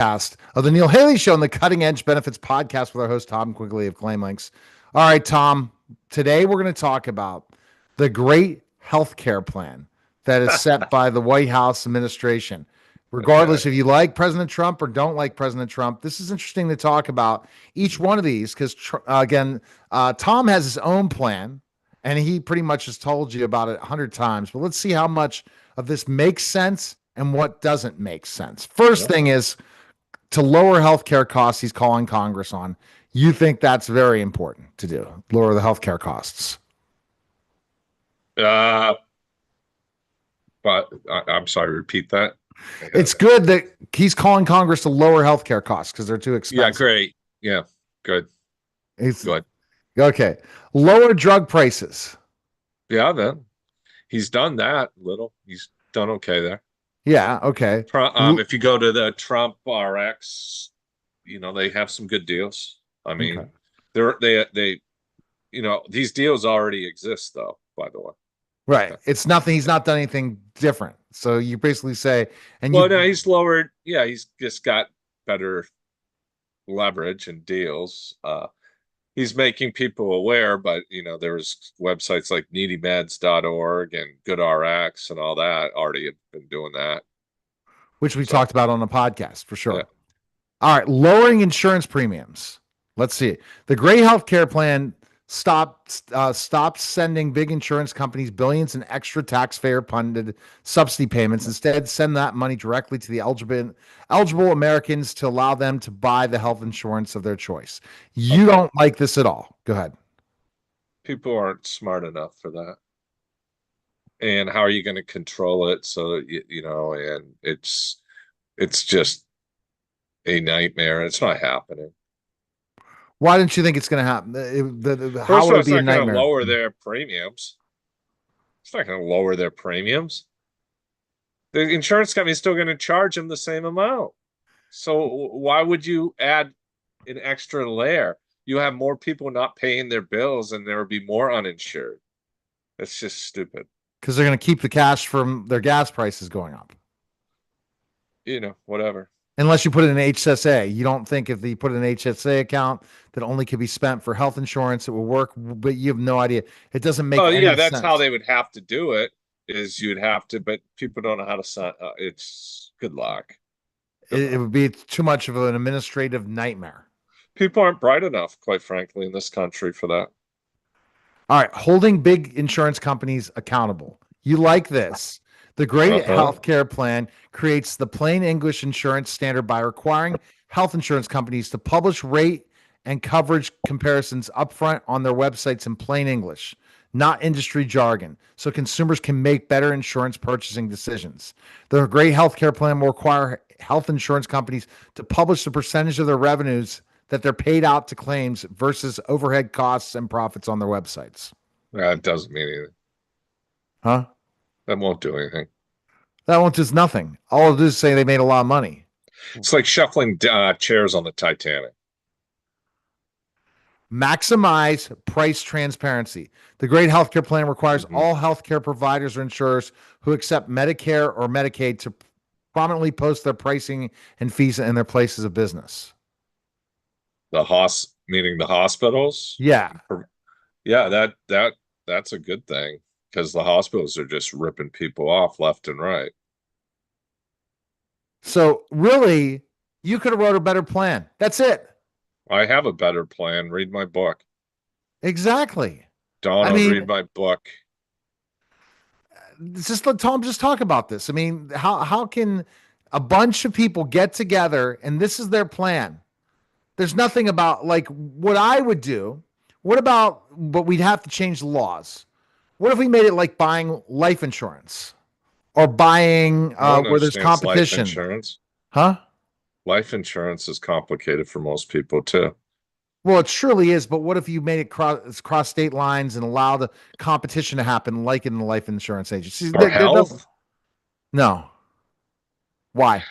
Podcast of the Neil Haley Show and the Cutting Edge Benefits Podcast with our host, Tom Quigley of ClaimLinx. All right, Tom, today we're going to talk about the great healthcare plan that is set by the White House administration. Regardless if you like President Trump or don't like President Trump, this is interesting to talk about each one of these because, Tom has his own plan, and he pretty much has told you about it 100 times. But let's see how much of this makes sense and what doesn't make sense. First thing is to lower healthcare costs. He's calling Congress on. You think that's very important to do, lower the healthcare costs? But I'm sorry, repeat that. It's good that he's calling Congress to lower healthcare costs because they're too expensive. Yeah, great. Yeah, good. Good. Okay. Lower drug prices. Yeah, then he's done that a little. He's done okay there. Yeah, okay. If you go to the Trump RX, they have some good deals. I mean, they these deals already exist though, by the way. Right. It's nothing. He's not done anything different. So you basically say, no, he's lowered. Yeah, he's just got better leverage and deals. He's making people aware, but there's websites like needymeds.org and GoodRx and all that already have been doing that. Which we talked about on the podcast for sure. Yeah. All right. Lowering insurance premiums. Let's see. The Great Healthcare Plan stopped sending big insurance companies billions in extra taxpayer-funded subsidy payments. Instead, send that money directly to the eligible Americans to allow them to buy the health insurance of their choice. You don't like this at all. Go ahead. People aren't smart enough for that. And how are you going to control it? So, and it's just a nightmare. It's not happening. Why didn't you think it's going to happen? How would it be a nightmare? It's not going to lower their premiums. It's not going to lower their premiums. The insurance company is still going to charge them the same amount. So why would you add an extra layer? You have more people not paying their bills, and there will be more uninsured. That's just stupid. Because they're going to keep the cash from their gas prices going up. Whatever. Unless you put it in an HSA. You don't think if you put it in an HSA account that only could be spent for health insurance, it will work, but you have no idea. It doesn't make any sense. That's how they would have to do it, is you'd have to, but people don't know how to sign. It's good luck. It would be too much of an administrative nightmare. People aren't bright enough, quite frankly, in this country for that. All right. Holding big insurance companies accountable. You like this. The Great Healthcare Plan creates the plain English insurance standard by requiring health insurance companies to publish rate and coverage comparisons upfront on their websites in plain English, not industry jargon, so consumers can make better insurance purchasing decisions. The Great Healthcare Plan will require health insurance companies to publish the percentage of their revenues that they're paid out to claims versus overhead costs and profits on their websites. That doesn't mean anything. Huh? That won't do anything. That won't do nothing. All it'll do is say they made a lot of money. It's like shuffling chairs on the Titanic. Maximize price transparency. The Great Healthcare Plan requires all healthcare providers or insurers who accept Medicare or Medicaid to prominently post their pricing and fees in their places of business. Meaning the hospitals? Yeah. Yeah, that's a good thing. Because the hospitals are just ripping people off left and right. So really, you could have wrote a better plan. That's it. I have a better plan. Read my book. Exactly. Read my book. Let Tom just talk about this. I mean, how can a bunch of people get together and this is their plan? There's nothing about like what I would do. But we'd have to change the laws. What if we made it like buying life insurance or buying where there's competition? Life insurance. Huh? Life insurance is complicated for most people too. Well, it surely is. But what if you made it cross state lines and allow the competition to happen like in the life insurance agencies? Health? No. Why?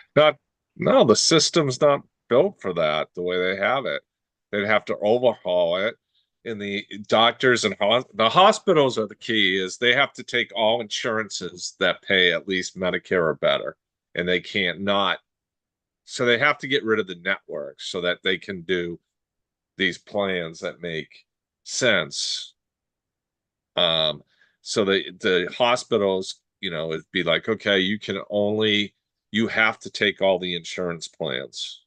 No, the system's not built for that the way they have it. They'd have to overhaul it. And the doctors and the hospitals are the key. Is they have to take all insurances that pay at least Medicare or better, and they can't not So they have to get rid of the networks so that they can do these plans that make sense. So the hospitals, it'd be like, okay, you have to take all the insurance plans.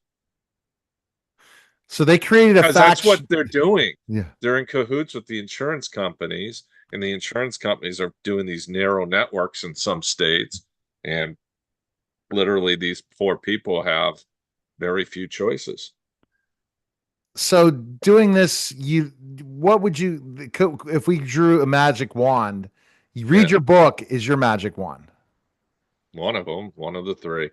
So they created a Because that's what faction. they're doing. Yeah. They're in cahoots with the insurance companies, and the insurance companies are doing these narrow networks in some states. And literally, these poor people have very few choices. So doing this, what would you, if we drew a magic wand, you read Yeah, your book is your magic wand. one of them, one of the three.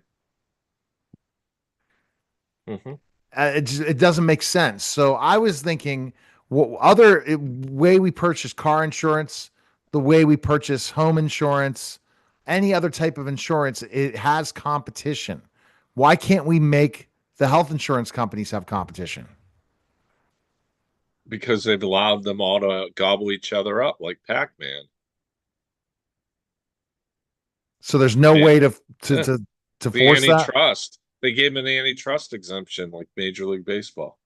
Hmm. It doesn't make sense. So I was thinking, what other way we purchase car insurance, the way we purchase home insurance, any other type of insurance, it has competition. Why can't we make the health insurance companies have competition? Because they've allowed them all to gobble each other up like Pac-Man. So there's no Yeah, way yeah. to The force that. antitrust. They gave them an antitrust exemption like Major League Baseball,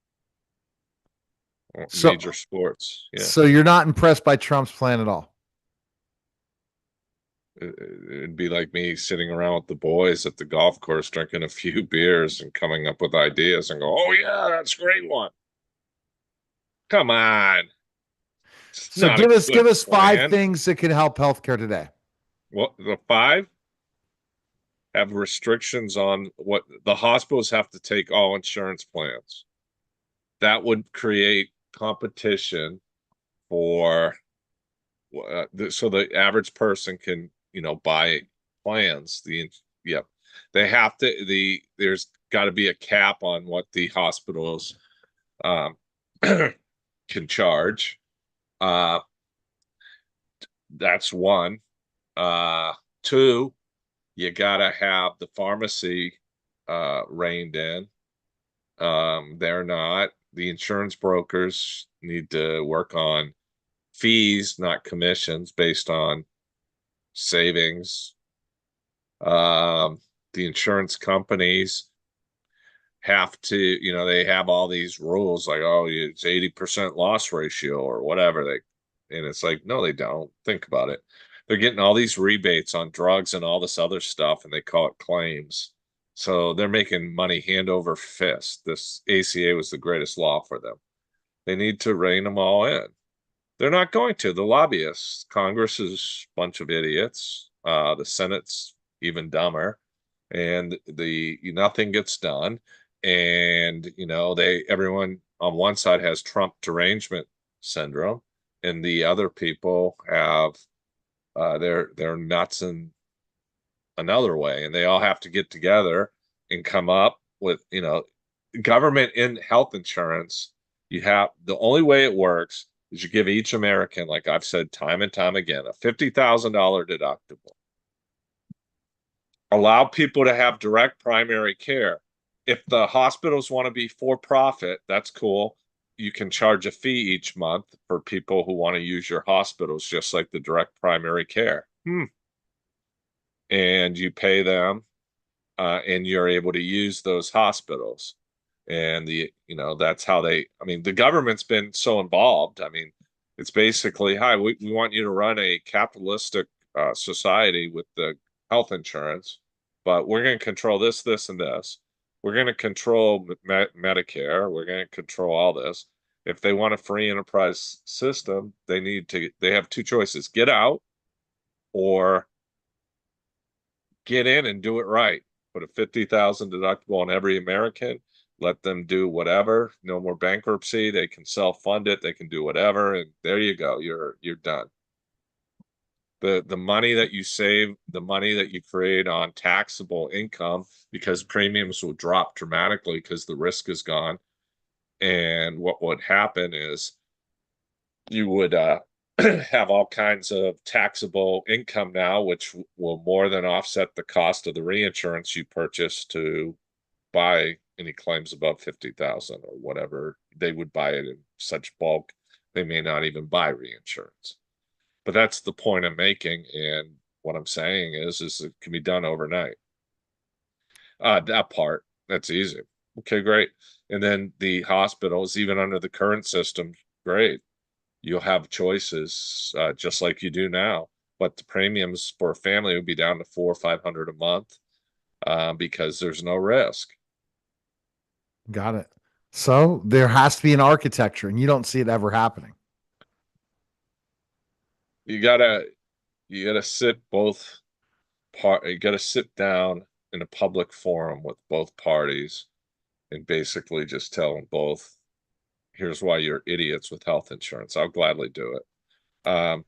or So major sports. Yeah. so you're not impressed by Trump's plan at all. It'd be like me sitting around with the boys at the golf course drinking a few beers and coming up with ideas and go, oh yeah, that's a great one. Come on. It's So not a give good us five plan. things that could help healthcare today. Well, the five have restrictions on what the hospitals have to take all insurance plans. That would create competition for so the average person can, buy plans. Yeah, they have to, there's got to be a cap on what the hospitals um, can charge. Uh, that's one. Two, you got to have the pharmacy reined in. They're not. The insurance brokers need to work on fees, not commissions, based on savings. Um, the insurance companies have to, they have all these rules like, oh, it's 80% loss ratio or whatever. And it's like, no, they don't. Think about it. They're getting all these rebates on drugs and all this other stuff, and they call it claims. So they're making money hand over fist. This ACA was the greatest law for them. They need to rein them all in. They're not going to. The lobbyists, Congress is a bunch of idiots. The Senate's even dumber, and the nothing gets done. And everyone on one side has Trump derangement syndrome, and the other people have they're nuts in another way, and they all have to get together and come up with government in health insurance. You have the only way it works is you give each American, like I've said time and time again, a $50,000 deductible. Allow people to have direct primary care. If the hospitals want to be for profit, that's cool. You can charge a fee each month for people who want to use your hospitals, just like the direct primary care. And you pay them, and you're able to use those hospitals. And that's how the government's been so involved. It's basically, hi, we want you to run a capitalistic society with the health insurance, but we're going to control this, this, and this. We're going to control Medicare. We're going to control all this. If they want a free enterprise system, they have two choices: get out or get in and do it right. Put a 50,000 deductible on every American, let them do whatever, no more bankruptcy, they can self-fund it, they can do whatever, and there you go, you're done. The money that you save, the money that you create on taxable income, because premiums will drop dramatically because the risk is gone. And what would happen is you would have all kinds of taxable income now, which will more than offset the cost of the reinsurance you purchased to buy any claims above 50,000 or whatever. They would buy it in such bulk, they may not even buy reinsurance. But that's the point I'm making. And what I'm saying is it can be done overnight. That part. That's easy. Okay, great. And then the hospitals, even under the current system, great. You'll have choices, just like you do now. But the premiums for a family would be down to 400 or 500 a month, because there's no risk. Got it. So there has to be an architecture, and you don't see it ever happening. You gotta you gotta sit both you gotta sit down in a public forum with both parties and basically just tell them both, here's why you're idiots with health insurance. I'll gladly do it.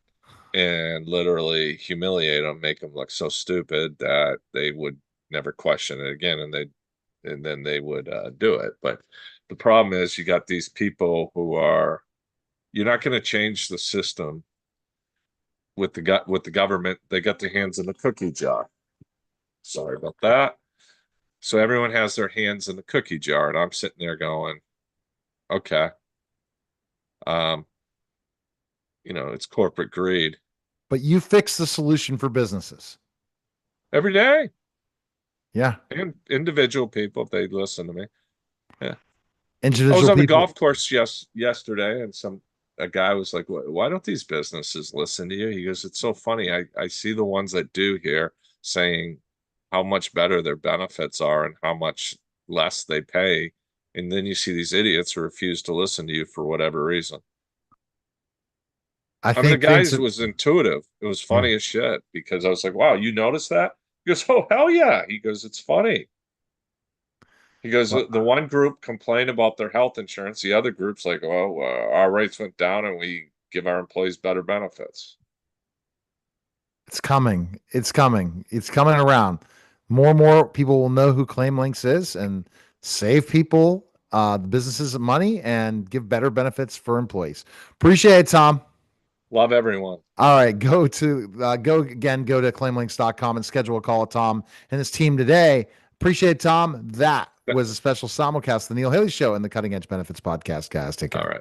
And literally humiliate them, make them look so stupid that they would never question it again, and then they would do it. But the problem is, you got these people who are, you're not going to change the system with the government. They got their hands in the cookie jar. Sorry about that. So everyone has their hands in the cookie jar, and I'm sitting there going, okay, um, it's corporate greed. But you fix the solution for businesses Every day. Yeah. And individual people, if they listen to me. Yeah. I was Individual on the people. golf course yesterday, and a guy was like, "Why don't these businesses listen to you?" He goes, "It's so funny. I see the ones that do here saying how much better their benefits are and how much less they pay, and then you see these idiots who refuse to listen to you for whatever reason." I The think guys was intuitive. It was funny as shit, because I was like, "Wow, you noticed that?" He goes, "Oh, hell yeah." He goes, "It's funny." He goes, well, the one group complained about their health insurance. The other group's like, "Oh, our rates went down and we give our employees better benefits." it's coming. It's coming. It's coming around. More and more people will know who ClaimLinx is and save people, the businesses money, and give better benefits for employees. Appreciate it, Tom. Love everyone. All right, go to claimlinx.com and schedule a call with Tom and his team today. Appreciate it, Tom. That was a special simulcast of the Neil Haley Show and the Cutting Edge Benefits Podcast, guys. Take care. All right.